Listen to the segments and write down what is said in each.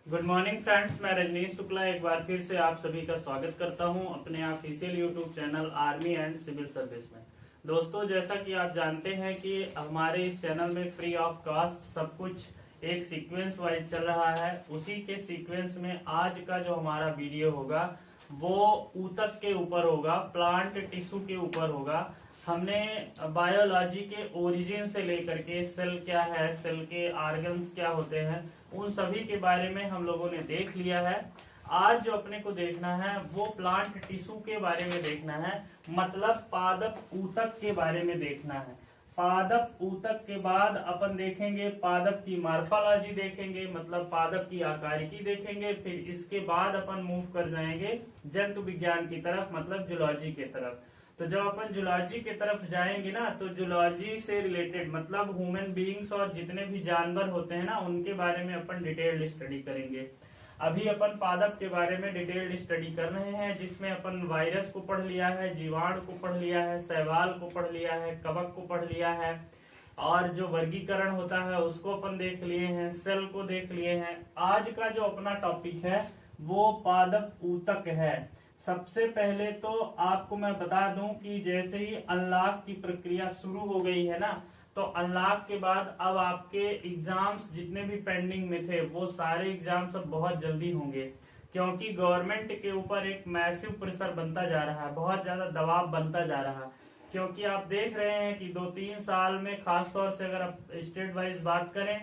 Good morning friends, मैं रजनीश शुक्ला एक बार फिर से आप सभी का स्वागत करता हूं अपने official YouTube channel army and civil service में। दोस्तों, जैसा कि आप जानते हैं कि हमारे इस चैनल में फ्री ऑफ कॉस्ट सब कुछ एक सीक्वेंस वाइज चल रहा है। उसी के सीक्वेंस में आज का जो हमारा वीडियो होगा वो ऊतक के ऊपर होगा, प्लांट टिश्यू के ऊपर होगा। हमने बायोलॉजी के ओरिजिन से लेकर के सेल क्या है, सेल के ऑर्गन्स क्या होते हैं, उन सभी के बारे में हम लोगों ने देख लिया है। आज जो अपने को देखना है वो प्लांट टिश्यू के बारे में देखना है, मतलब पादप ऊतक के बारे में देखना है। पादप ऊतक के बाद अपन देखेंगे पादप की मॉर्फोलॉजी देखेंगे, मतलब पादप की आकारिकी देखेंगे। फिर इसके बाद अपन मूव कर जाएंगे जंतु विज्ञान की तरफ, मतलब जूलॉजी के तरफ। तो जब अपन जूलॉजी की तरफ जाएंगे ना, तो जूलॉजी से रिलेटेड मतलब ह्यूमन बीइंग्स और जितने भी जानवर होते हैं ना, उनके बारे में अपन डिटेल्ड स्टडी करेंगे। अभी अपन पादप के बारे में डिटेल्ड स्टडी कर रहे हैं, जिसमें अपन वायरस को पढ़ लिया है, जीवाणु को पढ़ लिया है, शैवाल को पढ़ लिया है, कवक को पढ़ लिया है, और जो वर्गीकरण होता है उसको अपन देख लिए हैं, सेल को देख लिए हैं। आज का जो अपना टॉपिक है वो पादप ऊतक है। सबसे पहले तो आपको मैं बता दूं कि जैसे ही अनलॉक की प्रक्रिया शुरू हो गई है ना, तो अनलॉक के बाद अब आपके एग्जाम्स जितने भी पेंडिंग में थे वो सारे एग्जाम्स अब बहुत जल्दी होंगे, क्योंकि गवर्नमेंट के ऊपर एक मैसिव प्रेशर बनता जा रहा है, बहुत ज्यादा दबाव बनता जा रहा है। क्योंकि आप देख रहे हैं कि 2-3 साल में, खासतौर से अगर आप स्टेट वाइज बात करें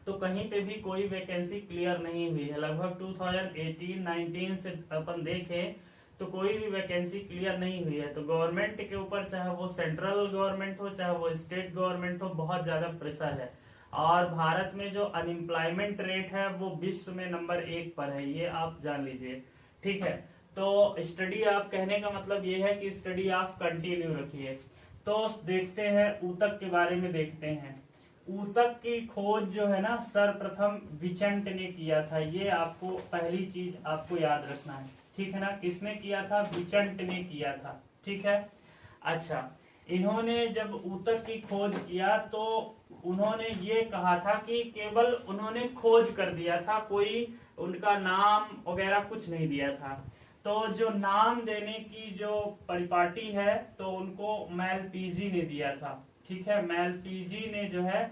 तो कहीं पे भी कोई वैकेंसी क्लियर नहीं हुई है। लगभग 2018-19 से अपन देखें तो कोई भी वैकेंसी क्लियर नहीं हुई है। तो गवर्नमेंट के ऊपर, चाहे वो सेंट्रल गवर्नमेंट हो चाहे वो स्टेट गवर्नमेंट हो, बहुत ज्यादा प्रेशर है। और भारत में जो अनएम्प्लॉयमेंट रेट है वो विश्व में नंबर 1 पर है, ये आप जान लीजिए। ठीक है, तो स्टडी आप कहने का मतलब ये है कि स्टडी आप कंटिन्यू रखिए। तो देखते हैं ऊतक के बारे में देखते हैं। ऊतक की खोज जो है ना, सर्वप्रथम विचंट ने किया था। ये आपको पहली चीज आपको याद रखना है, ठीक है ना। किसने किया था? विचंट ने किया था, ठीक है। अच्छा, इन्होंने जब ऊतक की खोज किया तो उन्होंने ये कहा था कि केवल उन्होंने खोज कर दिया था, कोई उनका नाम वगैरह कुछ नहीं दिया था। तो जो नाम देने की जो परिपाटी है तो उनको मैलपीजी ने दिया था, ठीक है। मैलपीजी ने जो है,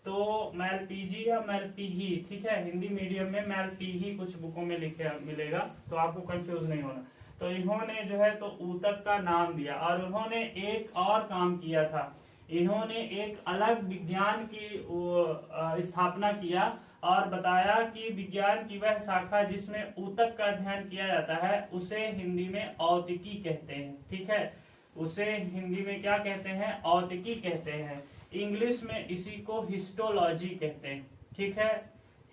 तो मैलपीजी या मैलपीजी, ठीक है, हिंदी मीडियम में मैलपीजी कुछ बुकों में लिखे मिलेगा, तो आपको कंफ्यूज नहीं होना। तो इन्होंने जो है तो ऊतक का नाम दिया, और उन्होंने एक और काम किया था। इन्होंने एक अलग विज्ञान की स्थापना किया और बताया कि विज्ञान की वह शाखा जिसमें ऊतक का अध्ययन किया जाता है उसे हिंदी में औतिकी कहते हैं, ठीक है। उसे हिंदी में क्या कहते हैं? औतिकी कहते हैं। इंग्लिश में इसी को हिस्टोलॉजी कहते हैं, ठीक है।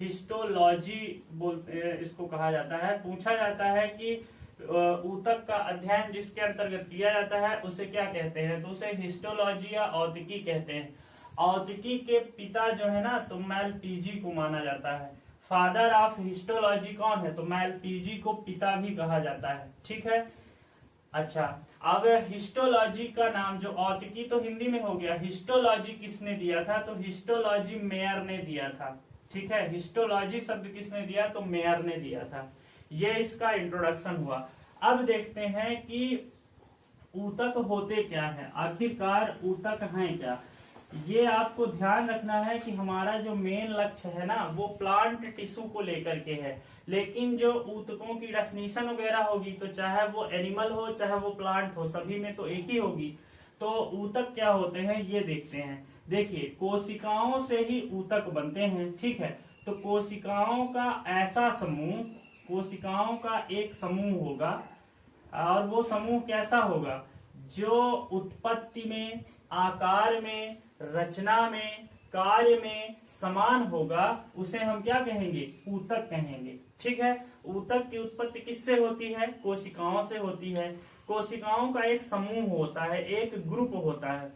हिस्टोलॉजी बोलते इसको कहा जाता है। पूछा जाता है कि ऊतक का अध्ययन जिसके अंतर्गत किया जाता है उसे क्या कहते हैं, तो उसे हिस्टोलॉजी या औतिकी कहते हैं। औतिकी के पिता जो है ना, तो मैलपीजी को माना जाता है। फादर ऑफ हिस्टोलॉजी कौन है? तो मैलपीजी को पिता भी कहा जाता है, ठीक है। अच्छा, अब हिस्टोलॉजी का नाम, जो औतिकी तो हिंदी में हो गया, हिस्टोलॉजी किसने दिया था? तो हिस्टोलॉजी मेयर ने दिया था, ठीक है। हिस्टोलॉजी शब्द किसने दिया? तो मेयर ने दिया था। ये इसका इंट्रोडक्शन हुआ। अब देखते हैं कि ऊतक होते क्या हैं, आखिरकार ऊतक हैं क्या। ये आपको ध्यान रखना है कि हमारा जो मेन लक्ष्य है ना वो प्लांट टिश्यू को लेकर के है, लेकिन जो ऊतकों की डेफिनेशन वगैरह होगी तो चाहे वो एनिमल हो चाहे वो प्लांट हो, सभी में तो एक ही होगी। तो ऊतक क्या होते हैं ये देखते हैं। देखिए, कोशिकाओं से ही ऊतक बनते हैं, ठीक है। तो कोशिकाओं का ऐसा समूह, कोशिकाओं का एक समूह होगा, और वो समूह कैसा होगा? जो उत्पत्ति में, आकार में, रचना में, कार्य में समान होगा, उसे हम क्या कहेंगे? ऊतक कहेंगे, ठीक है। ऊतक की उत्पत्ति किससे होती है? कोशिकाओं से होती है। कोशिकाओं का एक समूह होता है, एक ग्रुप होता है।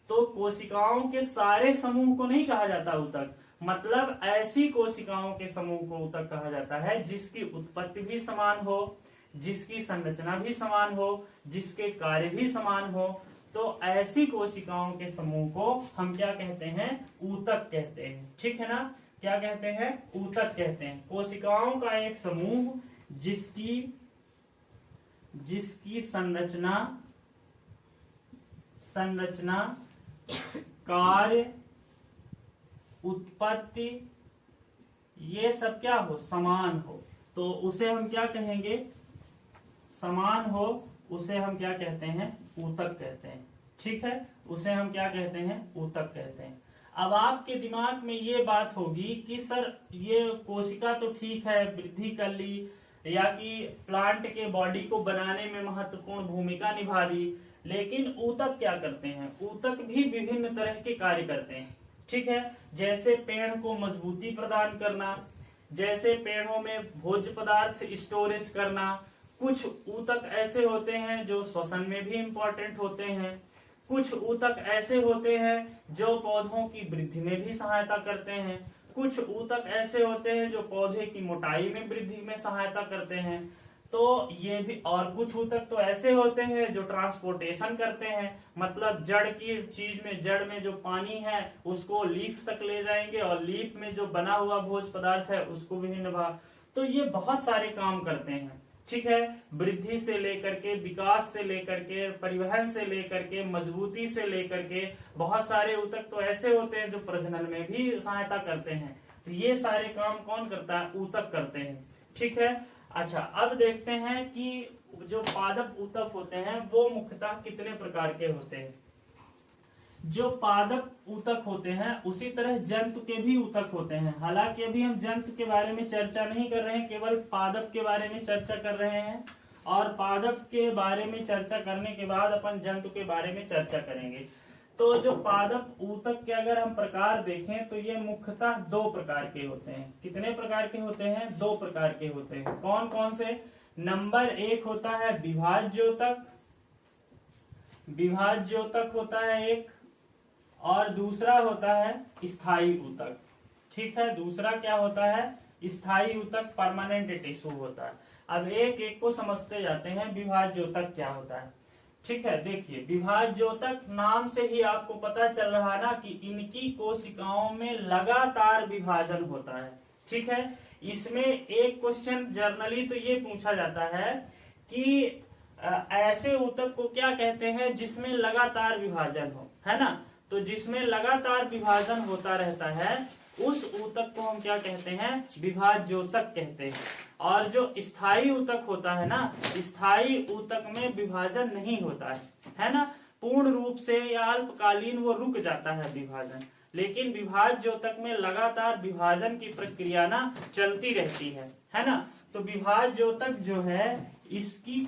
तो कोशिकाओं के सारे समूह को नहीं कहा जाता ऊतक, मतलब ऐसी कोशिकाओं के समूह को ऊतक कहा जाता है जिसकी उत्पत्ति भी समान हो, जिसकी संरचना भी समान हो, जिसके कार्य भी समान हो। तो ऐसी कोशिकाओं के समूह को हम क्या कहते हैं? ऊतक कहते हैं, ठीक है ना। क्या कहते हैं, ऊतक कहते हैं। कोशिकाओं का एक समूह जिसकी संरचना कार्य उत्पत्ति ये सब क्या हो, समान हो, तो उसे हम क्या कहेंगे, समान हो, उसे हम क्या कहते हैं, ऊतक कहते हैं। ठीक है, उसे हम क्या कहते हैं, ऊतक कहते हैं। अब आपके दिमाग में ये बात होगी कि सर ये कोशिका तो ठीक है, वृद्धि कर ली या कि प्लांट के बॉडी को बनाने में महत्वपूर्ण भूमिका निभा दी, लेकिन ऊतक क्या करते हैं, ऊतक भी विभिन्न तरह के कार्य करते हैं। ठीक है, जैसे पेड़ को मजबूती प्रदान करना, जैसे पेड़ों में भोज्य पदार्थ स्टोरेज करना। कुछ ऊतक ऐसे होते हैं जो श्वसन में भी इंपॉर्टेंट होते हैं, कुछ ऊतक ऐसे होते हैं जो पौधों की वृद्धि में भी सहायता करते हैं, कुछ ऊतक ऐसे होते हैं जो पौधे की मोटाई में वृद्धि में सहायता करते हैं। तो ये भी, और कुछ ऊतक तो ऐसे होते हैं जो ट्रांसपोर्टेशन करते हैं, मतलब जड़ की चीज में, जड़ में जो पानी है उसको लीफ तक ले जाएंगे और लीफ में जो बना हुआ भोज्य पदार्थ है उसको भी निभा। तो ये बहुत सारे काम करते हैं। ठीक है, वृद्धि से लेकर के, विकास से लेकर के, परिवहन से लेकर के, मजबूती से लेकर के, बहुत सारे ऊतक तो ऐसे होते हैं जो प्रजनन में भी सहायता करते हैं। तो ये सारे काम कौन करता है, ऊतक करते हैं। ठीक है, अच्छा अब देखते हैं कि जो पादप ऊतक होते हैं वो मुख्यतः कितने प्रकार के होते हैं। जो पादप ऊतक होते हैं उसी तरह जंतु के भी ऊतक होते हैं। हालांकि अभी हम जंतु के बारे में चर्चा नहीं कर रहे हैं, केवल पादप के बारे में चर्चा कर रहे हैं, और पादप के बारे में चर्चा करने के बाद अपन जंतु के बारे में चर्चा करेंगे। तो जो पादप ऊतक के अगर हम प्रकार देखें तो ये मुख्यतः दो प्रकार के होते हैं। कितने प्रकार के होते हैं, दो प्रकार के होते हैं। कौन कौन से, नंबर एक होता है विभाज्योतक, विभाज्योतक होता है एक, और दूसरा होता है स्थायी ऊतक। ठीक है, दूसरा क्या होता है, स्थायी ऊतक, परमानेंट टिश्यू होता है। अब एक एक को समझते जाते हैं। विभाज्योतक क्या होता है, ठीक है, देखिए विभाज्योतक नाम से ही आपको पता चल रहा है ना कि इनकी कोशिकाओं में लगातार विभाजन होता है। ठीक है, इसमें एक क्वेश्चन जर्नली तो ये पूछा जाता है कि ऐसे ऊतक को क्या कहते हैं जिसमें लगातार विभाजन हो, है ना। तो जिसमें लगातार विभाजन होता रहता है उस ऊतक को हम क्या कहते हैं, विभाज्योतक कहते हैं। और जो स्थायी ऊतक होता है ना, स्थायी ऊतक में विभाजन नहीं होता है ना, पूर्ण रूप से या अल्पकालीन वो रुक जाता है विभाजन, लेकिन विभाज्योतक में लगातार विभाजन की प्रक्रिया ना चलती रहती है ना। तो विभाज्योतक जो है इसकी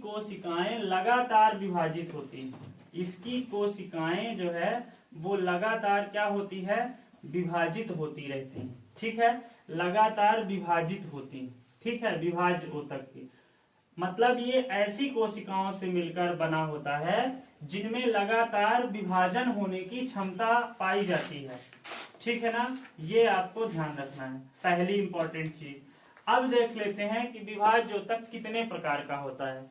कोशिकाएं लगातार विभाजित होती हैं। इसकी कोशिकाएं जो है वो लगातार क्या होती है, विभाजित होती रहती हैं। ठीक है, लगातार विभाजित होती हैं। ठीक है, विभाज्य ऊतक की मतलब ये ऐसी कोशिकाओं से मिलकर बना होता है जिनमें लगातार विभाजन होने की क्षमता पाई जाती है। ठीक है ना, ये आपको ध्यान रखना है, पहली इंपॉर्टेंट चीज। अब देख लेते हैं कि विभाज्य ऊतक कितने प्रकार का होता है।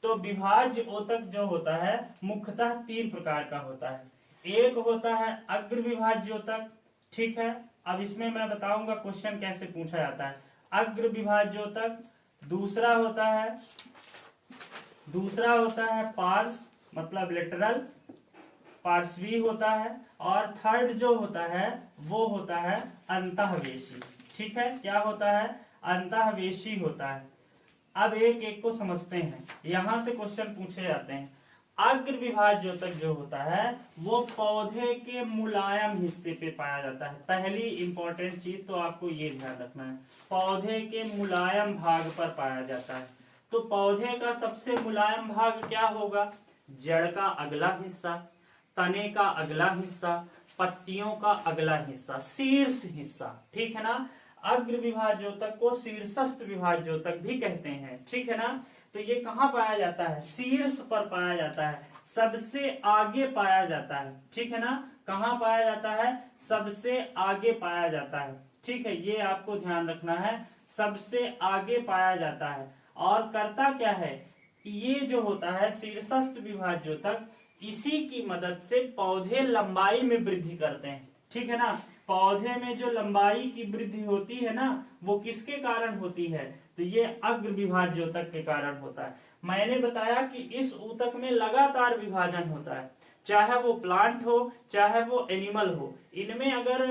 तो विभाज्य ऊतक जो होता है मुख्यतः तीन प्रकार का होता है। एक होता है अग्र विभाज्य ऊतक। ठीक है, अब इसमें मैं बताऊंगा क्वेश्चन कैसे पूछा जाता है। अग्र विभाज्य ऊतक, दूसरा होता है पार्श्व मतलब लेटरल, पार्श्वी होता है, और थर्ड जो होता है वो होता है अंतःवेशी। ठीक है, क्या होता है, अंतःवेशी होता है। अब एक एक को समझते हैं, यहां से क्वेश्चन पूछे जाते हैं। अग्र विभाज्योतक जो होता है वो पौधे के मुलायम हिस्से पे पाया जाता है। पहली इंपॉर्टेंट चीज तो आपको ये ध्यान रखना है, पौधे के मुलायम भाग पर पाया जाता है। तो पौधे का सबसे मुलायम भाग क्या होगा, जड़ का अगला हिस्सा, तने का अगला हिस्सा, पत्तियों का अगला हिस्सा, शीर्ष हिस्सा। ठीक है ना, अग्र विभाज्योतक को शीर्षस्थ विभाज्योतक भी कहते हैं। ठीक है ना, तो ये कहाँ पाया जाता है, शीर्ष पर पाया जाता है, सबसे आगे पाया जाता है। ठीक है ना, कहाँ पाया जाता है, सबसे आगे पाया जाता है। ठीक है, ये आपको ध्यान रखना है, सबसे आगे पाया जाता है। और करता क्या है, ये जो होता है शीर्षस्थ विभाज्योतक, इसी की मदद से पौधे लंबाई में वृद्धि करते हैं। ठीक है ना। पौधे में जो लंबाई की वृद्धि होती है ना, वो किसके कारण होती है, तो ये अग्र विभाज्योतक के कारण होता है। मैंने बताया कि इस ऊतक में लगातार विभाजन होता है, चाहे वो प्लांट हो चाहे वो एनिमल हो, इनमें अगर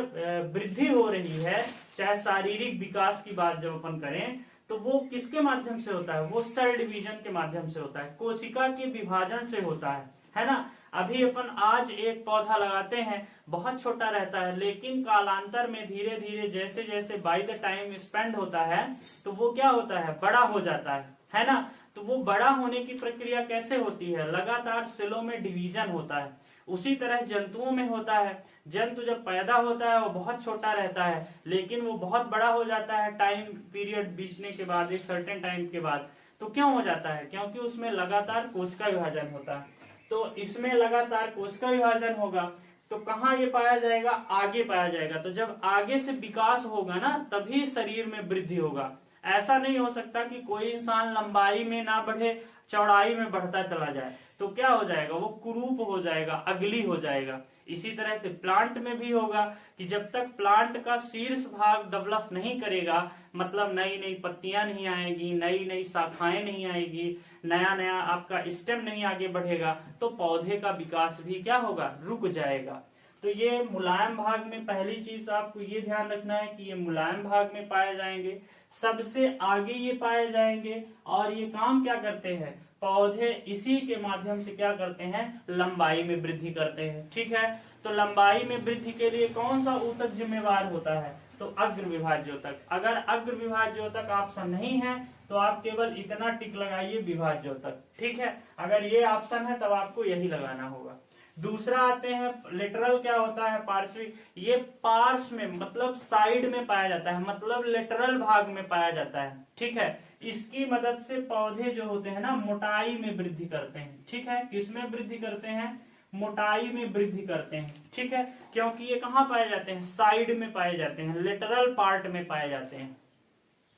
वृद्धि हो रही है, चाहे शारीरिक विकास की बात जब अपन करें, तो वो किसके माध्यम से होता है, वो सेल डिवीजन के माध्यम से होता है, कोशिका के विभाजन से होता है ना। अभी अपन आज एक पौधा लगाते हैं, बहुत छोटा रहता है, लेकिन कालांतर में धीरे धीरे जैसे जैसे बाय द टाइम स्पेंड होता है, तो वो क्या होता है, बड़ा हो जाता है ना। तो वो बड़ा होने की प्रक्रिया कैसे होती है, लगातार सेलों में डिवीजन होता है। उसी तरह जंतुओं में होता है, जंतु जब पैदा होता है वो बहुत छोटा रहता है, लेकिन वो बहुत बड़ा हो जाता है टाइम पीरियड बीतने के बाद, एक सर्टेन टाइम के बाद। तो क्यों हो जाता है, क्योंकि उसमें लगातार कोशिका विभाजन होता है। तो इसमें लगातार कोशिका विभाजन होगा, तो कहाँ ये पाया जाएगा, आगे पाया जाएगा। तो जब आगे से विकास होगा ना, तभी शरीर में वृद्धि होगा। ऐसा नहीं हो सकता कि कोई इंसान लंबाई में ना बढ़े, चौड़ाई में बढ़ता चला जाए, तो क्या हो जाएगा, वो कुरूप हो जाएगा, अगली हो जाएगा। इसी तरह से प्लांट में भी होगा कि जब तक प्लांट का शीर्ष भाग डेवलप नहीं करेगा, मतलब नई नई पत्तियां नहीं आएगी, नई नई शाखाएं नहीं आएगी, नया नया आपका स्टेम नहीं आगे बढ़ेगा, तो पौधे का विकास भी क्या होगा, रुक जाएगा। तो ये मुलायम भाग में, पहली चीज आपको ये ध्यान रखना है कि ये मुलायम भाग में पाए जाएंगे, सबसे आगे ये पाए जाएंगे। और ये काम क्या करते हैं, पौधे इसी के माध्यम से क्या करते हैं, लंबाई में वृद्धि करते हैं। ठीक है, तो लंबाई में वृद्धि के लिए कौन सा ऊतक जिम्मेवार होता है, तो अग्र विभाज्योतक। अगर अग्र विभाज्योतक ऑप्शन नहीं है तो आप केवल इतना टिक लगाइए, विभाज्योतक। ठीक है, अगर ये ऑप्शन है तब आपको यही लगाना होगा। दूसरा आते हैं लेटरल, क्या होता है, पार्श्विक। ये पार्श्व में मतलब साइड में पाया जाता है, मतलब लेटरल भाग में पाया जाता है। ठीक है, इसकी मदद से पौधे जो होते हैं ना, मोटाई में वृद्धि करते हैं। ठीक है, किसमें वृद्धि करते हैं, मोटाई में वृद्धि करते हैं। ठीक है, क्योंकि ये कहाँ पाए जाते हैं, साइड में पाए जाते हैं, लेटरल पार्ट में पाए जाते हैं।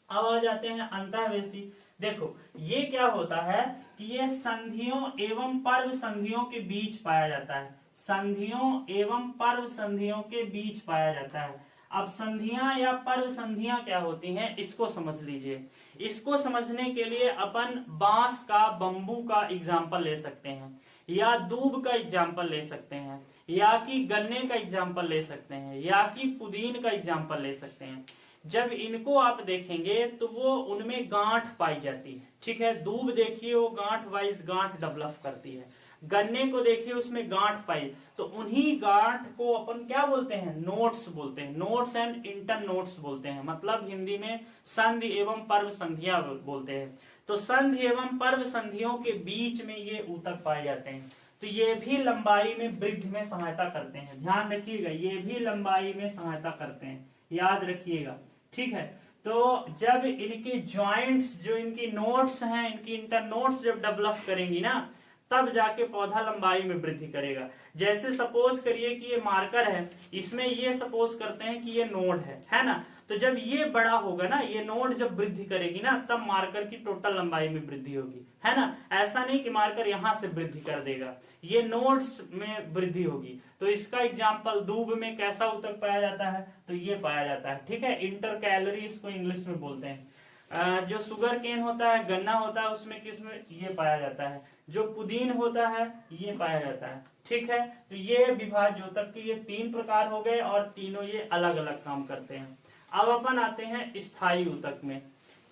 अब आ जाते हैं अंतःवेशी। देखो ये क्या होता है कि ये संधियों एवं पर्व संधियों के बीच पाया जाता है, संधियों एवं पर्व संधियों के बीच पाया जाता है। अब संधियां या पर्व संधियां क्या होती हैं, इसको समझ लीजिए। इसको समझने के लिए अपन बांस का, बंबू का एग्जाम्पल ले सकते हैं, या दूब का एग्जाम्पल ले सकते हैं, या कि गन्ने का एग्जाम्पल ले सकते हैं, या कि पुदीन का एग्जाम्पल ले सकते हैं। जब इनको आप देखेंगे तो वो उनमें गांठ पाई जाती है। ठीक है, दूब देखिए वो गांठ वाइज गांठ डेवलप करती है, गन्ने को देखिए उसमें गांठ पाई, तो उन्हीं गांठ को अपन क्या बोलते हैं, नोट्स बोलते हैं, नोट्स एंड इंटर नोट्स बोलते हैं, मतलब हिंदी में संधि एवं पर्व संधियां बोलते हैं। तो संधि एवं पर्व संधियों के बीच में ये ऊतक पाए जाते हैं, तो ये भी लंबाई में वृद्धि में सहायता करते हैं। ध्यान रखिएगा, ये भी लंबाई में सहायता करते हैं, याद रखिएगा। ठीक है, तो जब इनके जॉइंट्स, जो इनकी नोट्स हैं, इनकी इंटर नोट्स जब डेवलप करेंगी ना, तब जाके पौधा लंबाई में वृद्धि करेगा। जैसे सपोज करिए कि ये मार्कर है, इसमें ये सपोज करते हैं कि ये नोड है ना, तो जब ये बड़ा होगा ना, ये नोड जब वृद्धि करेगी ना, तब मार्कर की टोटल लंबाई में वृद्धि होगी, है ना। ऐसा नहीं कि मार्कर यहां से वृद्धि कर देगा, ये नोड्स में वृद्धि होगी। तो इसका एग्जाम्पल दूब में कैसा ऊतक पाया जाता है, तो ये पाया जाता है। ठीक है, इंटर कैलोरी इसको इंग्लिश में बोलते हैं। जो सुगर केन होता है, गन्ना होता है, उसमें किसमें ये पाया जाता है, जो पुदीन होता है ये पाया जाता है। ठीक है, तो ये विभाज्योतक के ये 3 प्रकार हो गए, और तीनों ये अलग अलग काम करते हैं। अब अपन आते हैं स्थायी ऊतक में।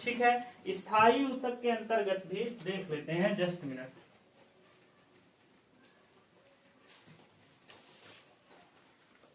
ठीक है, स्थायी ऊतक के अंतर्गत भी देख लेते हैं, जस्ट मिनट।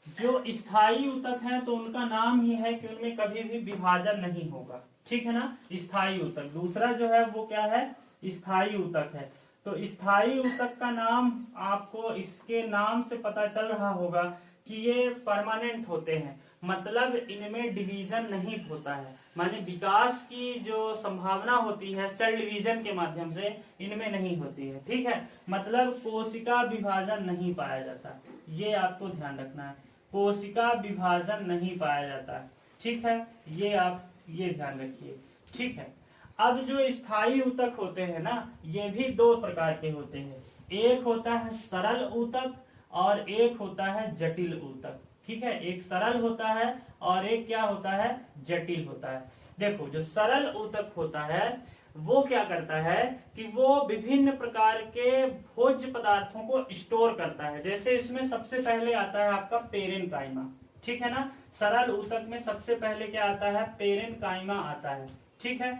जो स्थायी ऊतक हैं तो उनका नाम ही है कि उनमें कभी भी विभाजन नहीं होगा। ठीक है ना, स्थायी ऊतक। दूसरा जो है वो क्या है, स्थायी ऊतक है। तो स्थायी ऊतक का नाम आपको इसके नाम से पता चल रहा होगा कि ये परमानेंट होते हैं, मतलब इनमें डिवीजन नहीं होता है, माने विकास की जो संभावना होती है सेल डिवीजन के माध्यम से इनमें नहीं होती है। ठीक है, मतलब कोशिका विभाजन नहीं पाया जाता, ये आपको ध्यान रखना है, कोशिका विभाजन नहीं पाया जाता है। ठीक है, ये आप ये ध्यान रखिए। ठीक है, अब जो स्थायी ऊतक होते हैं ना, ये भी 2 प्रकार के होते हैं, एक होता है सरल ऊतक और एक होता है जटिल ऊतक। ठीक है, एक सरल होता है और एक क्या होता है, जटिल होता है। देखो जो सरल ऊतक होता है वो क्या करता है कि वो विभिन्न प्रकार के भोज्य पदार्थों को स्टोर करता है। जैसे इसमें सबसे पहले आता है आपका पेरेनकाइमा, ठीक है ना। सरल ऊतक में सबसे पहले क्या आता है, पेरेनकाइमा आता है, ठीक है।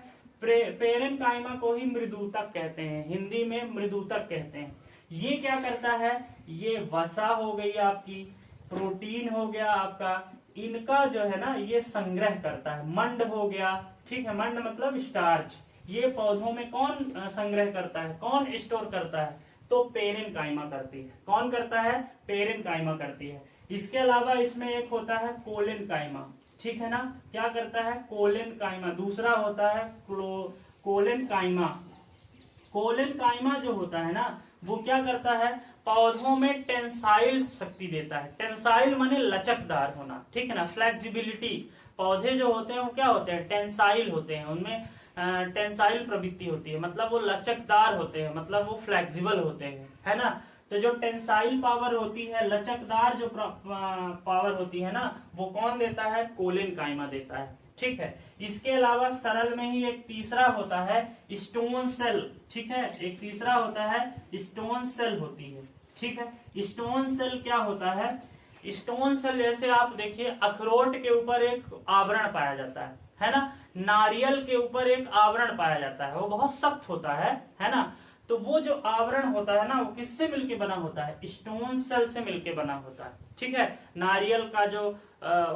पेरेनकाइमा को ही मृदूतक कहते हैं, हिंदी में मृदूतक कहते हैं। ये क्या करता है, ये वसा हो गई आपकी, प्रोटीन हो गया आपका, इनका जो है ना ये संग्रह करता है। मंड हो गया, ठीक है, मंड मतलब स्टार्च, ये पौधों में कौन संग्रह करता है, कौन स्टोर करता है, तो पेरेनकाइमा करती है। कौन करता है, पेरेनकाइमा करती है। इसके अलावा इसमें एक होता है कोलेनकाइमा, ठीक है ना, क्या करता है, कोलेनकाइमा। दूसरा होता है कोलेनकाइमा। कोलेनकाइमा जो होता है ना वो क्या करता है, पौधों में टेंसाइल शक्ति देता है। टेंसाइल माने लचकदार होना, ठीक है ना, फ्लेक्सिबिलिटी। पौधे जो होते हैं वो क्या होते हैं, टेंसाइल होते हैं, उनमें टेंसाइल प्रवृत्ति होती है, मतलब वो लचकदार होते हैं, मतलब वो फ्लेक्सिबल होते हैं, है ना। तो जो टेंसाइल पावर होती है, लचकदार जो पावर होती है ना, वो कौन देता है, कोलेनकाइमा देता है, ठीक है। इसके अलावा सरल में ही एक तीसरा होता है स्टोन सेल, ठीक है, एक तीसरा होता है स्टोन सेल होती है, ठीक है। स्टोन सेल क्या होता है, स्टोन सेल जैसे आप देखिए अखरोट के ऊपर एक आवरण पाया जाता है ना, नारियल के ऊपर एक आवरण पाया जाता है, वो बहुत सख्त होता है ना। तो वो जो आवरण होता है ना वो किससे मिलके बना होता है, स्टोन सेल से मिलके बना होता है, ठीक है। नारियल का जो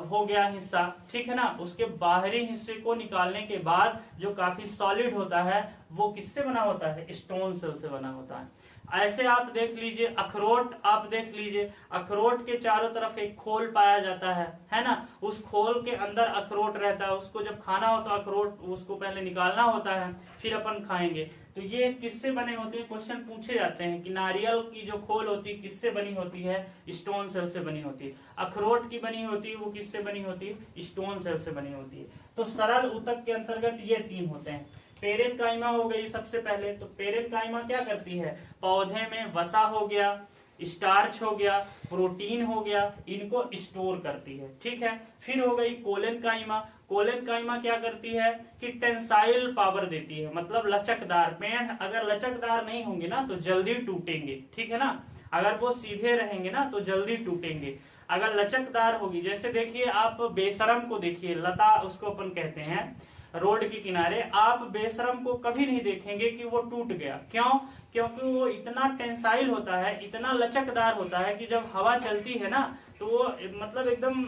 हो गया हिस्सा, ठीक है ना, उसके बाहरी हिस्से को निकालने के बाद जो काफी सॉलिड होता है वो किससे बना होता है, स्टोन सेल से बना होता है। ऐसे आप देख लीजिए अखरोट, आप देख लीजिए अखरोट के चारों तरफ एक खोल पाया जाता है ना, उस खोल के अंदर अखरोट रहता है, उसको जब खाना हो तो अखरोट उसको पहले निकालना होता है, फिर अपन खाएंगे। तो ये किससे बने होते हैं, क्वेश्चन पूछे जाते हैं कि नारियल की जो खोल होती है किससे बनी होती है, स्टोन सेल से बनी होती है। अखरोट की बनी होती है वो किससे बनी होती है, स्टोन सेल से बनी होती है। तो सरल ऊतक के अंतर्गत ये तीन होते हैं। पेरेनकाइमा हो गई सबसे पहले, तो पेरेनकाइमा क्या करती है, पौधे में वसा हो गया, स्टार्च हो गया, प्रोटीन हो गया, इनको स्टोर करती है, ठीक है। फिर हो गई कोलेनकाइमा। कोलेनकाइमा क्या करती है कि टेंसाइल पावर देती है, मतलब लचकदार। पेड़ अगर लचकदार नहीं होंगे ना तो जल्दी टूटेंगे, ठीक है ना, अगर वो सीधे रहेंगे ना तो जल्दी टूटेंगे। अगर लचकदार होगी, जैसे देखिए आप बेशरम को देखिए, लता उसको अपन कहते हैं, रोड के किनारे आप बेशरम को कभी नहीं देखेंगे कि वो टूट गया। क्यों, क्योंकि वो इतना टेंसाइल होता है, इतना लचकदार होता है कि जब हवा चलती है ना तो वो मतलब एकदम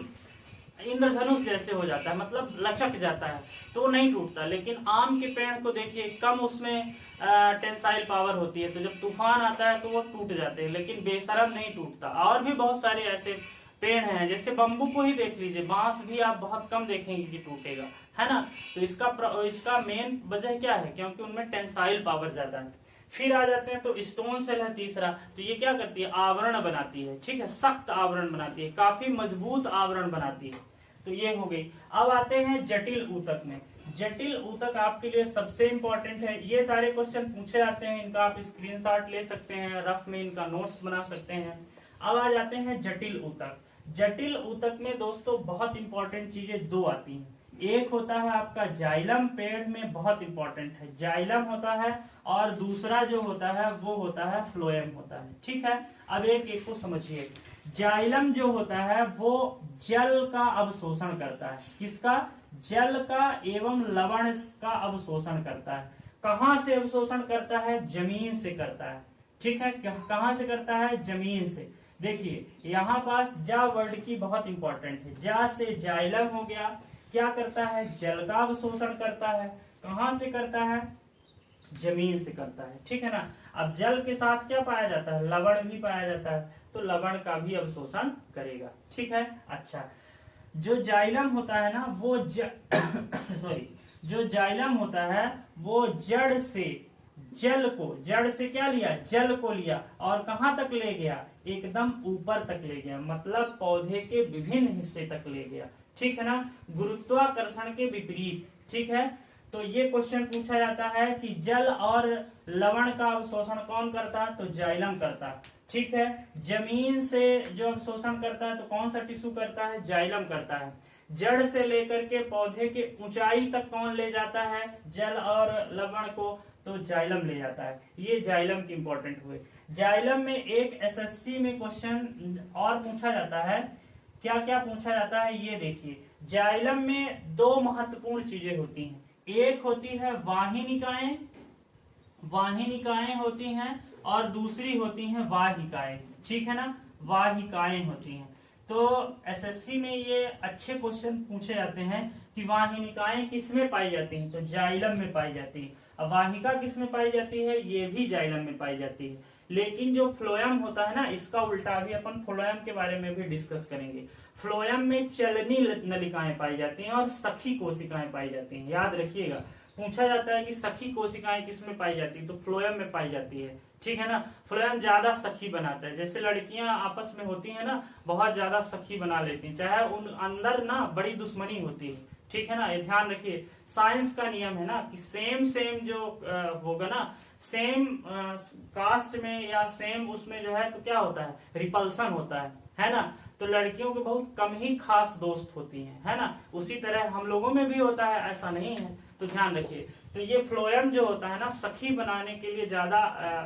इंद्रधनुष जैसे हो जाता है, मतलब लचक जाता है, तो नहीं टूटता। लेकिन आम के पेड़ को देखिए, कम उसमें टेंसाइल पावर होती है, तो जब तूफान आता है तो वो टूट जाते हैं, लेकिन बेशरम नहीं टूटता। और भी बहुत सारे ऐसे पेड़ हैं, जैसे बम्बू को ही देख लीजिए, बांस भी आप बहुत कम देखेंगे कि टूटेगा, है ना। तो इसका मेन वजह क्या है, क्योंकि उनमें टेंसाइल पावर ज्यादा है। फिर आ जाते हैं तो स्टोन सेल है तीसरा, तो ये क्या करती है, आवरण बनाती है, ठीक है, सख्त आवरण बनाती है, काफी मजबूत आवरण बनाती है। तो ये हो गई। अब आते हैं जटिल ऊतक में। जटिल ऊतक आपके लिए सबसे इंपॉर्टेंट है, ये सारे क्वेश्चन पूछे जाते हैं, इनका आप स्क्रीनशॉट ले सकते हैं, रफ में इनका नोट्स बना सकते हैं। अब आ जाते हैं जटिल ऊतक। जटिल ऊतक में दोस्तों बहुत इंपॉर्टेंट चीजें दो आती हैं। एक होता है आपका जाइलम, पेड़ में बहुत इंपॉर्टेंट है, जाइलम होता है, और दूसरा जो होता है वो होता है फ्लोएम होता है, ठीक है। अब एक एक को समझिए। जाइलम जो होता है वो जल का अवशोषण करता है, किसका, जल का एवं लवण का अवशोषण करता है। कहां से अवशोषण करता है, जमीन से करता है, ठीक है। कहां से करता है, जमीन से। देखिए यहाँ पास जा वर्ड की बहुत इंपॉर्टेंट है, जा से जाइलम हो गया, क्या करता है, जल का अवशोषण करता है। कहां से करता है, जमीन से करता है, ठीक है ना। अब जल के साथ क्या पाया जाता है, लवण भी पाया जाता है, तो लवण का भी अवशोषण करेगा, ठीक है। अच्छा, जो जाइलम होता है ना वो जो जाइलम होता है वो जड़ से जल को, जड़ से क्या लिया, जल को लिया, और कहां तक ले गया, एकदम ऊपर तक ले गया, मतलब पौधे के विभिन्न हिस्से तक ले गया, ठीक है ना, गुरुत्वाकर्षण के विपरीत, ठीक है। तो ये क्वेश्चन पूछा जाता है कि जल और लवण का अवशोषण कौन करता, तो जाइलम करता। ठीक है। जमीन से जो अवशोषण करता है तो कौन सा टिश्यू करता है, जाइलम करता है। जड़ से लेकर के पौधे के ऊंचाई तक कौन ले जाता है, जल और लवण को, तो जाइलम ले जाता है। ये जाइलम की इंपॉर्टेंट हुए। जाइलम में एक एसएससी में क्वेश्चन और पूछा जाता है, क्या क्या पूछा जाता है ये देखिए। जाइलम में दो महत्वपूर्ण चीजें होती हैं, एक होती है वाहिनिकाएं, वाहिनिकाएं होती हैं, और दूसरी होती हैं वाहिकाएं, ठीक है ना, वाहिकाएं होती हैं। तो एसएससी में ये अच्छे क्वेश्चन पूछे जाते हैं कि वाहिनिकाएं किसमें पाई जाती हैं, तो जाइलम में पाई जाती है। अब वाहिका किसमें पाई जाती है, ये भी जाइलम में पाई जाती है। लेकिन जो फ्लोएम होता है ना, इसका उल्टा अभी अपन फ्लोएम के बारे में भी डिस्कस करेंगे। फ्लोएम में चलनी नलिकाएं पाई जाती हैं और सखी कोशिकाएं पाई जाती हैं। याद रखिएगा, पूछा जाता है कि सखी कोशिकाएं किसमें पाई जाती है, तो फ्लोएम में पाई जाती है, ठीक है ना। फ्लोएम ज्यादा सखी बनाता है, जैसे लड़कियां आपस में होती है ना, बहुत ज्यादा सखी बना लेती हैं, चाहे उन अंदर ना बड़ी दुश्मनी होती है, ठीक है ना। ये ध्यान रखिए, साइंस का नियम है ना कि सेम जो होगा ना, सेम कास्ट में या सेम उसमें जो है तो क्या होता है, रिपल्सन होता है ना। तो लड़कियों के बहुत कम ही खास दोस्त होती हैं, है ना। उसी तरह हम लोगों में भी होता है, ऐसा नहीं है, तो ध्यान रखिए। तो ये फ्लोएम जो होता है ना, सखी बनाने के लिए ज्यादा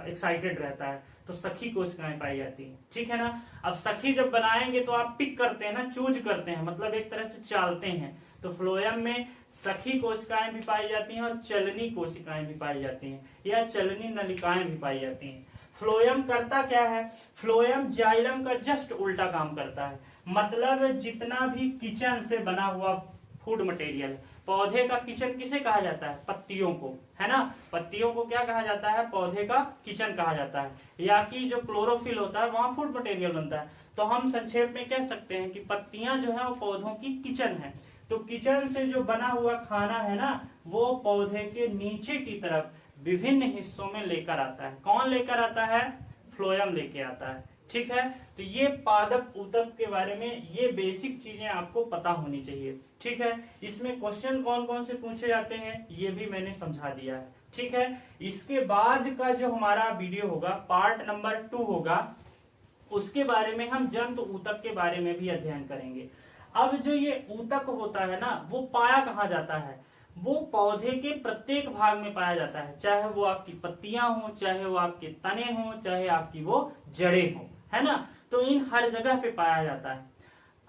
एक्साइटेड रहता है, तो सखी कोशिकाएं पाई जाती हैं, ठीक है ना। अब सखी जब बनाएंगे तो आप पिक करते हैं ना, चूज करते हैं, मतलब एक तरह से चालते हैं। तो फ्लोएम में सखी कोशिकाएं भी पाई जाती हैं और चलनी कोशिकाएं भी पाई जाती हैं, या चलनी नलिकाएं भी पाई जाती हैं। फ्लोएम करता क्या है, फ्लोएम जाइलम का जस्ट उल्टा काम करता है। मतलब जितना भी किचन से बना हुआ फूड मटेरियल, पौधे का किचन किसे कहा जाता है, पत्तियों को, है ना। पत्तियों को क्या कहा जाता है, पौधे का किचन कहा जाता है। या कि जो क्लोरोफिल होता है वहां फूड मटेरियल बनता है। तो हम संक्षेप में कह सकते हैं कि पत्तियां जो है वो पौधों की किचन है। तो किचन से जो बना हुआ खाना है ना, वो पौधे के नीचे की तरफ विभिन्न हिस्सों में लेकर आता है। कौन लेकर आता है, फ्लोएम लेके आता है, ठीक है। तो ये पादप ऊतक के बारे में ये बेसिक चीजें आपको पता होनी चाहिए, ठीक है। इसमें क्वेश्चन कौन कौन से पूछे जाते हैं ये भी मैंने समझा दिया है, ठीक है। इसके बाद का जो हमारा वीडियो होगा, पार्ट नंबर 2 होगा, उसके बारे में हम जंतु ऊतक के बारे में भी अध्ययन करेंगे। अब जो ये ऊतक होता है ना, वो पाया कहाँ जाता है, वो पौधे के प्रत्येक भाग में पाया जाता है, चाहे वो आपकी पत्तियां हो, चाहे वो आपके तने हो, चाहे आपकी वो जड़ें हो, है ना। तो इन हर जगह पे पाया जाता है।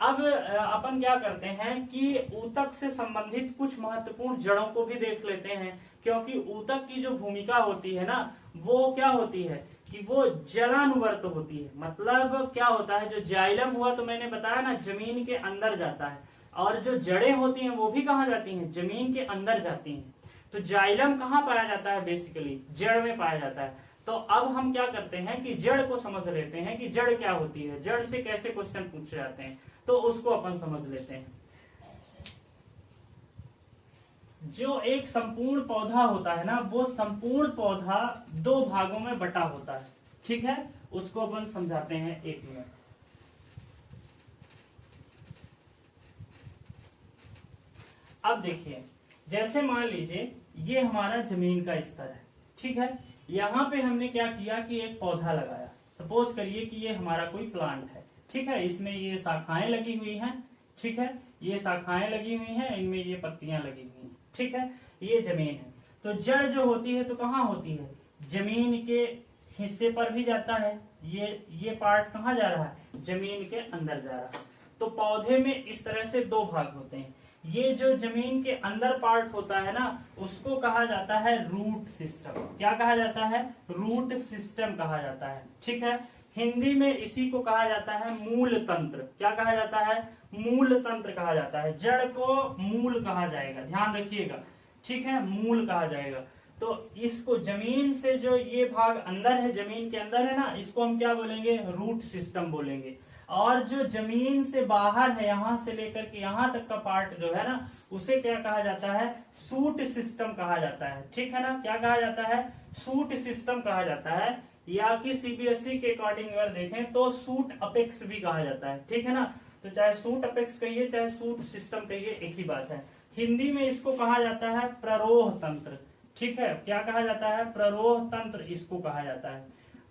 अब अपन क्या करते हैं कि ऊतक से संबंधित कुछ महत्वपूर्ण जड़ों को भी देख लेते हैं, क्योंकि ऊतक की जो भूमिका होती है ना, वो क्या होती है कि वो जलानुवर्त होती है। मतलब क्या होता है, जो जाइलम हुआ तो मैंने बताया ना, जमीन के अंदर जाता है, और जो जड़ें होती हैं वो भी कहाँ जाती हैं, जमीन के अंदर जाती हैं। तो जाइलम कहाँ पाया जाता है, बेसिकली जड़ में पाया जाता है। तो अब हम क्या करते हैं कि जड़ को समझ लेते हैं कि जड़ क्या होती है, जड़ से कैसे क्वेश्चन पूछे जाते हैं, तो उसको अपन समझ लेते हैं। जो एक संपूर्ण पौधा होता है ना, वो संपूर्ण पौधा 2 भागों में बटा होता है, ठीक है। उसको अपन समझाते हैं, 1 मिनट। अब देखिए, जैसे मान लीजिए ये हमारा जमीन का स्तर है, ठीक है। यहाँ पे हमने क्या किया कि एक पौधा लगाया। सपोज करिए कि ये हमारा कोई प्लांट है, ठीक है। इसमें ये शाखाएं लगी हुई हैं, ठीक है, ये शाखाएं लगी हुई हैं, इनमें ये पत्तियां लगी हुई हैं, ठीक है। ये जमीन है। तो जड़ जो होती है तो कहाँ होती है, जमीन के हिस्से पर भी जाता है। ये पार्ट कहाँ जा रहा है, जमीन के अंदर जा रहा है। तो पौधे में इस तरह से 2 भाग होते हैं। ये जो जमीन के अंदर पार्ट होता है ना, उसको कहा जाता है रूट सिस्टम। क्या कहा जाता है, रूट सिस्टम कहा जाता है, ठीक है। हिंदी में इसी को कहा जाता है मूल तंत्र। क्या कहा जाता है, मूल तंत्र कहा जाता है। जड़ को मूल कहा जाएगा, ध्यान रखिएगा, ठीक है, मूल कहा जाएगा। तो इसको जमीन से जो ये भाग अंदर है, जमीन के अंदर है ना, इसको हम क्या बोलेंगे, रूट सिस्टम बोलेंगे। और जो जमीन से बाहर है, यहां से लेकर के यहां तक का पार्ट जो है ना, उसे क्या कहा जाता है, सूट सिस्टम कहा जाता है, ठीक है ना। क्या कहा जाता है, सूट सिस्टम कहा जाता है, या कि सीबीएसई के अकॉर्डिंग अगर देखें तो सूट अपेक्स भी कहा जाता है, ठीक है ना। तो चाहे सूट अपेक्स कहिए चाहे सूट सिस्टम कहिए, एक ही बात है। हिंदी में इसको कहा जाता है प्ररोह तंत्र, ठीक है। क्या कहा जाता है, प्ररोह तंत्र इसको कहा जाता है।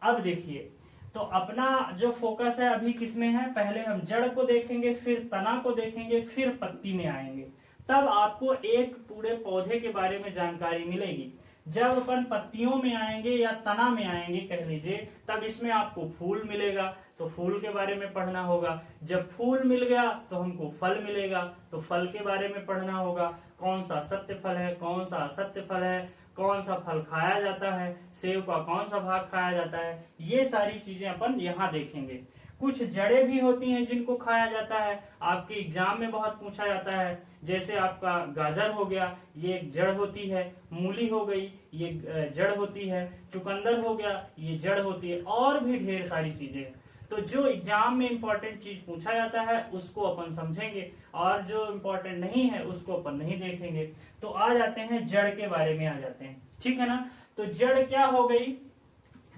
अब देखिए, तो अपना जो फोकस है अभी किसमें है, पहले हम जड़ को देखेंगे, फिर तना को देखेंगे, फिर पत्ती में आएंगे, तब आपको एक पूरे पौधे के बारे में जानकारी मिलेगी। जब अपन पत्तियों में आएंगे या तना में आएंगे कह लीजिए, तब इसमें आपको फूल मिलेगा, तो फूल के बारे में पढ़ना होगा। जब फूल मिल गया तो हमको फल मिलेगा, तो फल के बारे में पढ़ना होगा। कौन सा सत्य फल है, कौन सा असत्य फल है, कौन सा फल खाया जाता है, सेब का कौन सा भाग खाया जाता है, ये सारी चीजें अपन यहाँ देखेंगे। कुछ जड़ें भी होती हैं जिनको खाया जाता है, आपके एग्जाम में बहुत पूछा जाता है। जैसे आपका गाजर हो गया, ये एक जड़ होती है। मूली हो गई, ये जड़ होती है। चुकंदर हो गया, ये जड़ होती है। और भी ढेर सारी चीजें हैं। तो जो एग्जाम में इंपॉर्टेंट चीज पूछा जाता है उसको अपन समझेंगे, और जो इंपॉर्टेंट नहीं है उसको अपन नहीं देखेंगे। तो आ जाते हैं जड़ के बारे में, आ जाते हैं, ठीक है ना। तो जड़ क्या हो गई,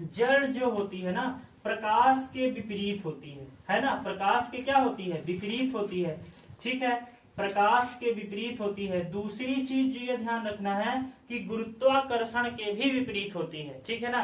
जड़ जो होती है ना प्रकाश के विपरीत होती है ना। प्रकाश के क्या होती है, विपरीत होती है, ठीक है, प्रकाश के विपरीत होती है। दूसरी चीज ये ध्यान रखना है कि गुरुत्वाकर्षण के भी विपरीत होती है, ठीक है ना।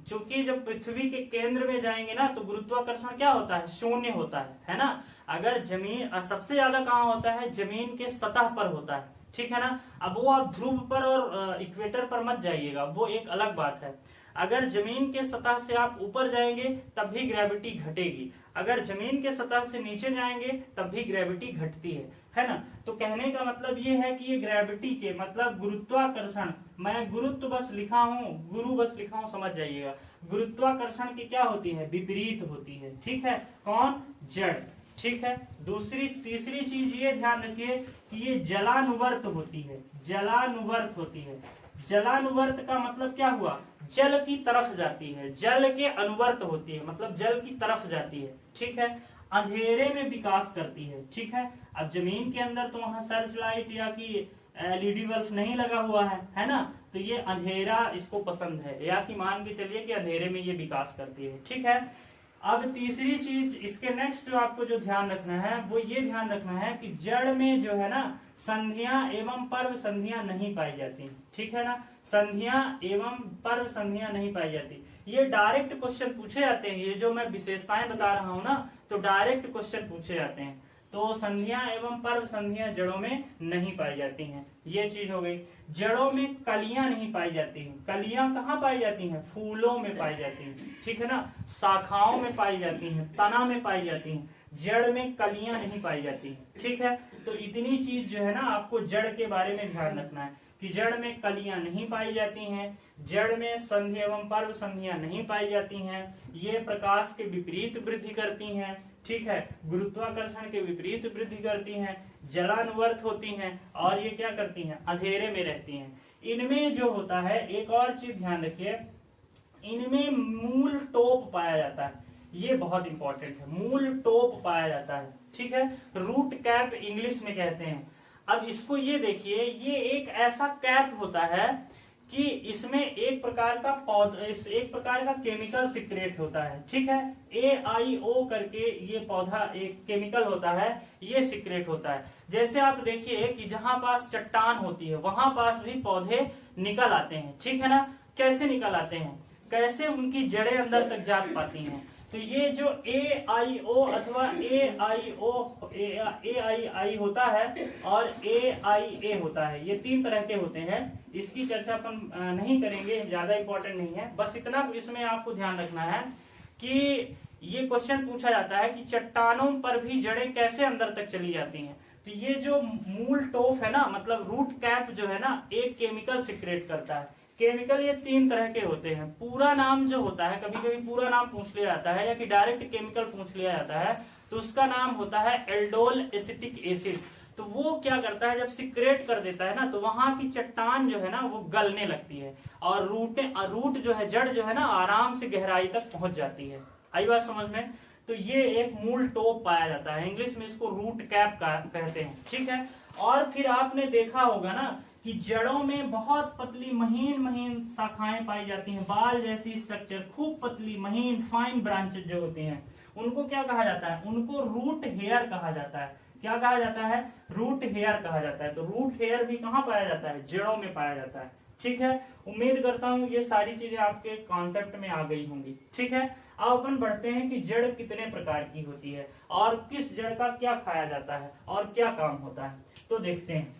क्योंकि जब पृथ्वी के केंद्र में जाएंगे ना तो गुरुत्वाकर्षण क्या होता है, शून्य होता है ना। अगर जमीन सबसे ज्यादा कहाँ होता है, जमीन के सतह पर होता है, ठीक है ना। अब वो आप ध्रुव पर और इक्वेटर पर मत जाइएगा, वो एक अलग बात है। अगर जमीन के सतह से आप ऊपर जाएंगे तब भी ग्रेविटी घटेगी, अगर जमीन के सतह से नीचे जाएंगे तब भी ग्रेविटी घटती है ना। तो कहने का मतलब ये है कि ये ग्रेविटी के मतलब गुरुत्वाकर्षण, मैं गुरुत्व बस लिखा हूँ, गुरु बस लिखा हूँ, समझ जाइएगा। गुरुत्वाकर्षण की क्या होती है, विपरीत होती है, ठीक है। कौन, जड़, ठीक है। तीसरी चीज ये ध्यान रखिए कि ये जलानुवर्त होती है, जलानुवर्त होती है। जलानुवर्त का मतलब क्या हुआ, जल की तरफ जाती है, जल के अनुवर्त होती है, मतलब जल की तरफ जाती है, ठीक है। अंधेरे में विकास करती है, ठीक है। अब जमीन के अंदर तो वहां सर्च लाइट या कि एलईडी बल्ब नहीं लगा हुआ है ना, तो ये अंधेरा इसको पसंद है, या कि मान के चलिए कि अंधेरे में ये विकास करती है, ठीक है। अब तीसरी चीज इसके नेक्स्ट जो आपको जो ध्यान रखना है वो ये ध्यान रखना है कि जड़ में जो है ना संधियां एवं पर्व संधियां नहीं पाई जाती, ठीक है ना। संधियां एवं पर्व संधियां नहीं पाई जाती, ये डायरेक्ट क्वेश्चन पूछे जाते हैं। ये जो मैं विशेषताएं बता रहा हूं ना, तो डायरेक्ट क्वेश्चन पूछे जाते हैं। तो संधियां एवं पर्व संधियां जड़ों में नहीं पाई जाती हैं, ये चीज हो गई। जड़ों में कलियां नहीं पाई जाती हैं, कलियां कहाँ पाई जाती हैं, फूलों में पाई जाती हैं, ठीक है ना। शाखाओं में पाई जाती हैं, तना में पाई जाती हैं, जड़ में कलियां नहीं पाई जाती हैं, ठीक है। तो इतनी चीज जो है ना आपको जड़ के बारे में ध्यान रखना है कि जड़ में कलियां नहीं पाई जाती हैं, जड़ में संधि एवं पर्व संधियां नहीं पाई जाती हैं, ये प्रकाश के विपरीत वृद्धि करती हैं, ठीक है, गुरुत्वाकर्षण के विपरीत वृद्धि करती हैं, जलानुवर्त होती हैं, और ये क्या करती हैं, अंधेरे में रहती हैं। इनमें जो होता है एक और चीज ध्यान रखिए, इनमें मूल टोप पाया जाता है, ये बहुत इंपॉर्टेंट है, मूल टोप पाया जाता है, ठीक है। रूट कैप इंग्लिश में कहते हैं। अब इसको ये देखिए, ये एक ऐसा कैप होता है कि इसमें एक प्रकार का पौधा, एक प्रकार का केमिकल सिक्रेट होता है, ठीक है। AIO करके ये पौधा एक केमिकल होता है, ये सिक्रेट होता है। जैसे आप देखिए कि जहां पास चट्टान होती है वहां पास भी पौधे निकल आते हैं, ठीक है ना। कैसे निकल आते हैं, कैसे उनकी जड़ें अंदर तक जा पाती हैं। तो ये जो AIO अथवा AII होता है और AIA होता है, ये तीन तरह के होते हैं। इसकी चर्चा अपन नहीं करेंगे, ज्यादा इंपॉर्टेंट नहीं है। बस इतना इसमें आपको ध्यान रखना है कि ये क्वेश्चन पूछा जाता है कि चट्टानों पर भी जड़ें कैसे अंदर तक चली जाती हैं। तो ये जो मूल टोप है ना, मतलब रूट कैप जो है ना, एक केमिकल सिक्रेट करता है। केमिकल ये तीन तरह के होते हैं। पूरा नाम जो होता है, कभी कभी पूरा नाम पूछ लिया जाता है या कि डायरेक्ट केमिकल पूछ लिया जाता है, तो उसका नाम होता है एल्डोल एसिटिक एसिड। तो वो क्या करता है, जब सिक्रेट कर देता है ना, तो वहां की चट्टान जो है ना वो गलने लगती है, और रूट जो है, जड़ जो है ना, आराम से गहराई तक पहुंच जाती है। आई बात समझ में। तो ये एक मूल टोप पाया जाता है, इंग्लिश में इसको रूट कैप कहते हैं, ठीक है। और फिर आपने देखा होगा ना कि जड़ों में बहुत पतली महीन महीन शाखाएं पाई जाती हैं, बाल जैसी स्ट्रक्चर, खूब पतली महीन फाइन ब्रांचेज जो होती हैं, उनको क्या कहा जाता है, उनको रूट हेयर कहा जाता है। क्या कहा जाता है, रूट हेयर कहा जाता है। तो रूट हेयर भी कहाँ पाया जाता है, जड़ों में पाया जाता है, ठीक है, उम्मीद करता हूँ ये सारी चीजें आपके कॉन्सेप्ट में आ गई होंगी। ठीक है, अब अपन बढ़ते हैं कि जड़ कितने प्रकार की होती है और किस जड़ का क्या खाया जाता है और क्या काम होता है, तो देखते हैं।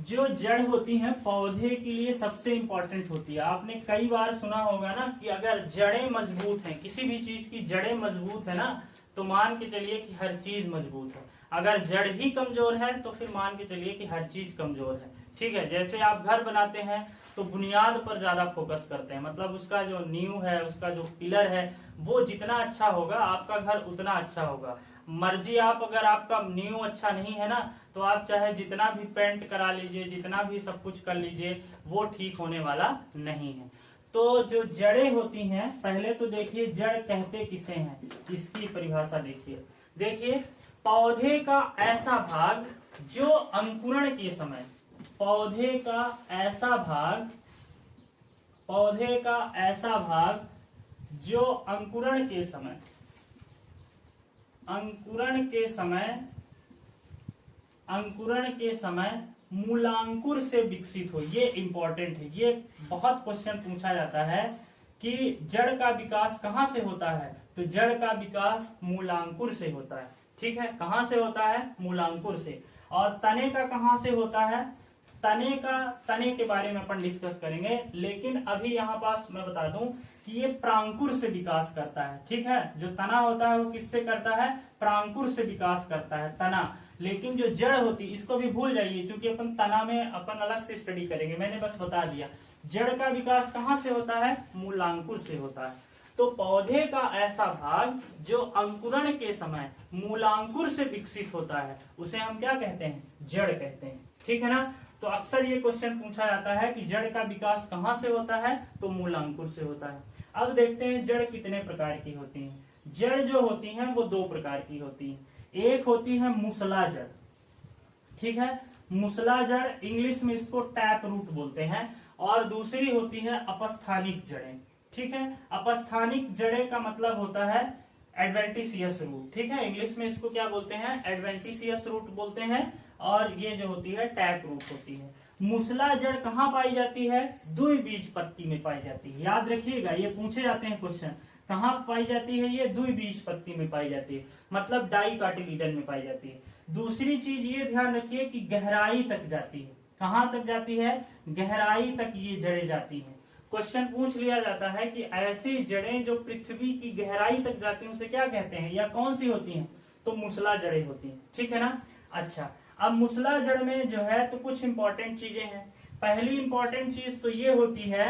जो जड़ होती है पौधे के लिए सबसे इंपॉर्टेंट होती है। आपने कई बार सुना होगा ना कि अगर जड़ें मजबूत हैं, किसी भी चीज की जड़ें मजबूत है ना, तो मान के चलिए कि हर चीज मजबूत है। अगर जड़ ही कमजोर है तो फिर मान के चलिए कि हर चीज कमजोर है। ठीक है, जैसे आप घर बनाते हैं तो बुनियाद पर ज्यादा फोकस करते हैं, मतलब उसका जो नींव है, उसका जो पिलर है, वो जितना अच्छा होगा आपका घर उतना अच्छा होगा। मर्जी आप, अगर आपका नींव अच्छा नहीं है ना, तो आप चाहे जितना भी पेंट करा लीजिए, जितना भी सब कुछ कर लीजिए, वो ठीक होने वाला नहीं है। तो जो जड़ें होती हैं, पहले तो देखिए जड़ कहते किसे हैं, इसकी परिभाषा देखिए। देखिए, पौधे का ऐसा भाग जो अंकुरण के समय, पौधे का ऐसा भाग, पौधे का ऐसा भाग जो अंकुरण के समय, अंकुरण के समय मूलांकुर से विकसित हो। ये इंपॉर्टेंट है, ये बहुत क्वेश्चन पूछा जाता है कि जड़ का विकास कहां से होता है, तो जड़ का विकास मूलांकुर से होता है। ठीक है, कहां से होता है, मूलांकुर से। और तने का कहां से होता है, तने के बारे में अपन डिस्कस करेंगे, लेकिन अभी यहाँ पास मैं बता दूं कि ये प्रांकुर से विकास करता है। ठीक है, जो तना होता है वो किससे करता है, प्रांकुर से विकास करता है तना। लेकिन जो जड़ होती है इसको भी भूल जाइए, क्योंकि अपन तना में अपन अलग से स्टडी करेंगे, मैंने बस बता दिया। जड़ का विकास कहां से होता है, मूलांकुर से होता है। तो पौधे का ऐसा भाग जो अंकुरण के समय मूलांकुर से विकसित होता है, उसे हम क्या कहते हैं, जड़ कहते हैं। ठीक है ना, तो अक्सर ये क्वेश्चन पूछा जाता है कि जड़ का विकास कहां से होता है, तो मूलांकुर से होता है। अब देखते हैं जड़ कितने प्रकार की होती हैं। जड़ जो होती हैं वो दो प्रकार की होती हैं। एक होती है मुसला जड़। ठीक है, मुसला जड़, इंग्लिश में इसको टैप रूट बोलते हैं। और दूसरी होती है अपस्थानिक जड़ें। ठीक है, अपस्थानिक जड़ें का मतलब होता है एडवेंटिशियस रूट। ठीक है, इंग्लिश में इसको क्या बोलते हैं, एडवेंटिशियस रूट बोलते हैं। और ये जो होती है टैप रूट होती है। मुसला जड़ कहाँ पाई जाती है, द्विबीजपत्री में पाई जाती है। याद रखिएगा, ये पूछे जाते हैं क्वेश्चन, कहाँ पाई जाती है, ये द्विबीजपत्री में पाई जाती है, मतलब डाइकोटिलीडन में पाई जाती है। दूसरी चीज ये ध्यान रखिए कि गहराई तक जाती है। कहां तक जाती है, गहराई तक ये जड़ें जाती हैं। क्वेश्चन पूछ लिया जाता है कि ऐसी जड़ें जो पृथ्वी की गहराई तक जाती हैं उसे क्या कहते हैं, या कौन सी होती हैं, तो मुसला जड़ें होती हैं। ठीक है ना। अच्छा, अब मुसला जड़ में जो है तो कुछ इंपॉर्टेंट चीजें हैं। पहली इंपॉर्टेंट चीज तो ये होती है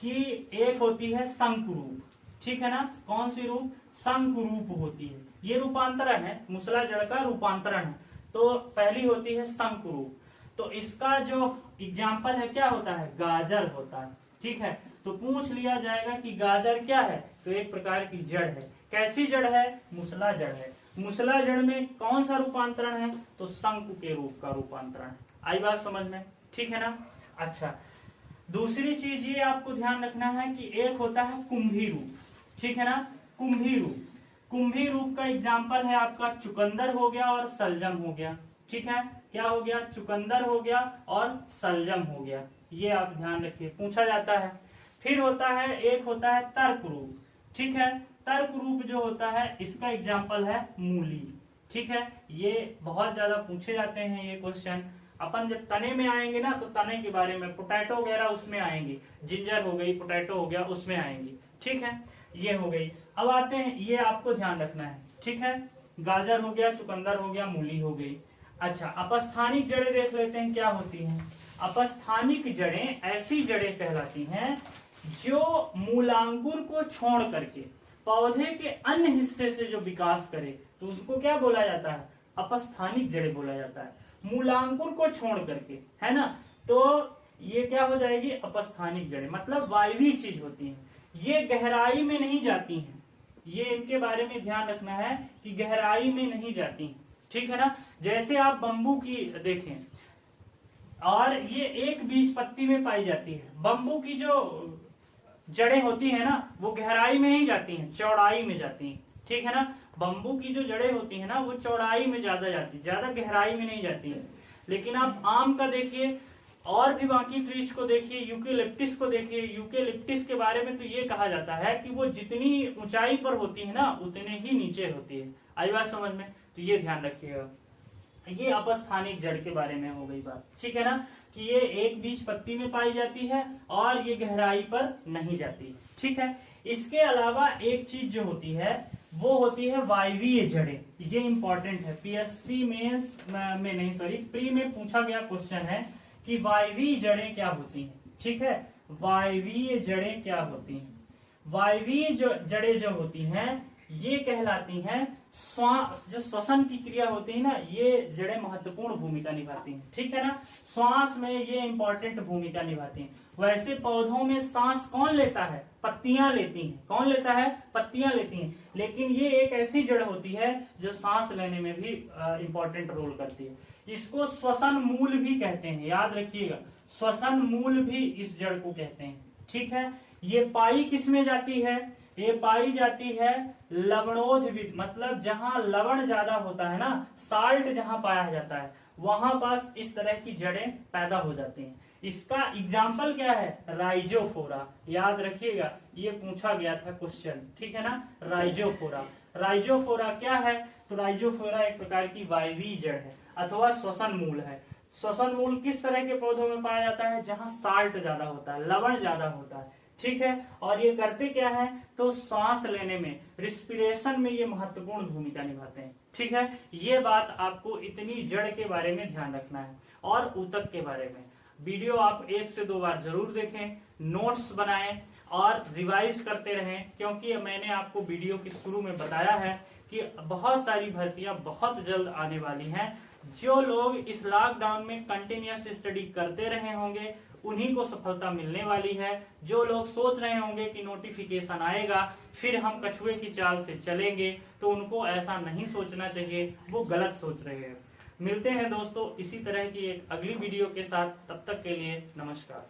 कि एक होती है शंकुरूप। ठीक है ना, कौन सी रूप, शंकुरूप होती है। ये रूपांतरण है, मुसला जड़ का रूपांतरण है। तो पहली होती है शंकुरूप। तो इसका जो एग्जाम्पल है क्या होता है, गाजर होता है। ठीक है, तो पूछ लिया जाएगा कि गाजर क्या है, तो एक प्रकार की जड़ है। कैसी जड़ है, मुसला जड़ है। मुसला जड़ में कौन सा रूपांतरण है, तो शंकु के रूप का रूपांतरण है। आई बात समझ में, ठीक है ना। अच्छा, दूसरी चीज ये आपको ध्यान रखना है कि एक होता है कुंभी रूप। ठीक है ना, कुंभी रूप। कुंभी रूप का एग्जाम्पल है आपका चुकंदर हो गया और सलजम हो गया। ठीक है, क्या हो गया, चुकंदर हो गया और सलजम हो गया। ये आप ध्यान रखिए, पूछा जाता है। फिर होता है, एक होता है तर्क रूप। ठीक है, तर्क रूप जो होता है इसका एग्जाम्पल है मूली। ठीक है, ये बहुत ज्यादा पूछे जाते हैं ये क्वेश्चन। अपन जब तने में आएंगे ना तो तने के बारे में, पोटैटो वगैरह उसमें आएंगे, जिंजर हो गई, पोटैटो हो गया, उसमें आएंगे। ठीक है, ये हो गई। अब आते हैं, ये आपको ध्यान रखना है। ठीक है, गाजर हो गया, चुकंदर हो गया, मूली हो गई। अच्छा, अपस्थानिक जड़ें देख लेते हैं क्या होती हैं। अपस्थानिक जड़ें ऐसी जड़ें कहलाती हैं जो मूलांकुर को छोड़ करके पौधे के अन्य हिस्से से जो विकास करे, तो उसको क्या बोला जाता है, अपस्थानिक जड़ें बोला जाता है। मूलांकुर को छोड़ करके, है ना, तो ये क्या हो जाएगी, अपस्थानिक जड़ें, मतलब वायवीय चीज होती हैं। ये गहराई में नहीं जाती हैं, ये इनके बारे में ध्यान रखना है कि गहराई में नहीं जाती हैं। ठीक है ना, जैसे आप बंबू की देखें, और ये एक बीजपत्री में पाई जाती है। बंबू की जो जड़ें होती है ना, वो गहराई में नहीं जाती हैं, चौड़ाई में जाती हैं। ठीक है ना, बम्बू की जो जड़ें होती है ना वो चौड़ाई में ज्यादा जाती है, ज्यादा गहराई में नहीं जाती है। लेकिन आप आम का देखिए और भी बाकी ट्रीज को देखिए, यूकेलिप्टिस को देखिए, यूकेलिप्टिस के बारे में तो ये कहा जाता है कि वो जितनी ऊंचाई पर होती है ना उतने ही नीचे होती है। आई बात समझ में? तो ये ध्यान रखिएगा। ये अपस्थानिक जड़ के बारे में हो गई बात, ठीक है ना, कि ये एक बीज पत्ती में पाई जाती है और ये गहराई पर नहीं जाती, ठीक है। इसके अलावा एक चीज जो होती है वो होती है वायवीय जड़ें। ये इंपॉर्टेंट है, पीएससी में नहीं सॉरी प्री में पूछा गया क्वेश्चन है कि वायवीय जड़ें क्या होती हैं, ठीक है। वायवीय जड़ें क्या होती हैं? वायवीय जड़ें जो होती हैं ये कहलाती हैं श्वास, जो श्वसन की क्रिया होती है ना, ये जड़ें महत्वपूर्ण भूमिका निभाती हैं, ठीक है ना। श्वास में ये इंपॉर्टेंट भूमिका निभाती हैं। वैसे पौधों में सांस कौन लेता है? पत्तियां लेती हैं। कौन लेता है? पत्तियां लेती हैं। लेकिन ये एक ऐसी जड़ होती है जो सांस लेने में भी इंपॉर्टेंट रोल करती है। इसको श्वसन मूल भी कहते हैं, याद रखिएगा, श्वसन मूल भी इस जड़ को कहते हैं, ठीक है। ये पाई किस में जाती है? ये पाई जाती है लवणोद्भिद, मतलब जहां लवण ज्यादा होता है ना, साल्ट जहां पाया जाता है वहां पास इस तरह की जड़ें पैदा हो जाती हैं। इसका एग्जाम्पल क्या है? राइजोफोरा। याद रखिएगा, ये पूछा गया था क्वेश्चन, ठीक है ना। राइजोफोरा, राइजोफोरा क्या है? तो राइजोफोरा एक प्रकार की वायवीय जड़ है अथवा श्वसन मूल है। श्वसन मूल किस तरह के पौधों में पाया जाता है? जहां साल्ट ज्यादा होता है, लवण ज्यादा होता है, ठीक है। और ये करते क्या है? तो सांस लेने में, रिस्पिरेशन में ये महत्वपूर्ण भूमिका निभाते हैं, ठीक है। ये बात आपको इतनी जड़ के बारे में ध्यान रखना है। और ऊतक के बारे में वीडियो आप 1 से 2 बार जरूर देखें, नोट्स बनाएं और रिवाइज करते रहें, क्योंकि मैंने आपको वीडियो के शुरू में बताया है कि बहुत सारी भर्तियां बहुत जल्द आने वाली हैं। जो लोग इस लॉकडाउन में कंटिन्यूअस स्टडी करते रहे होंगे उन्हीं को सफलता मिलने वाली है। जो लोग सोच रहे होंगे कि नोटिफिकेशन आएगा फिर हम कछुए की चाल से चलेंगे, तो उनको ऐसा नहीं सोचना चाहिए, वो गलत सोच रहे हैं। मिलते हैं दोस्तों इसी तरह की एक अगली वीडियो के साथ, तब तक के लिए नमस्कार।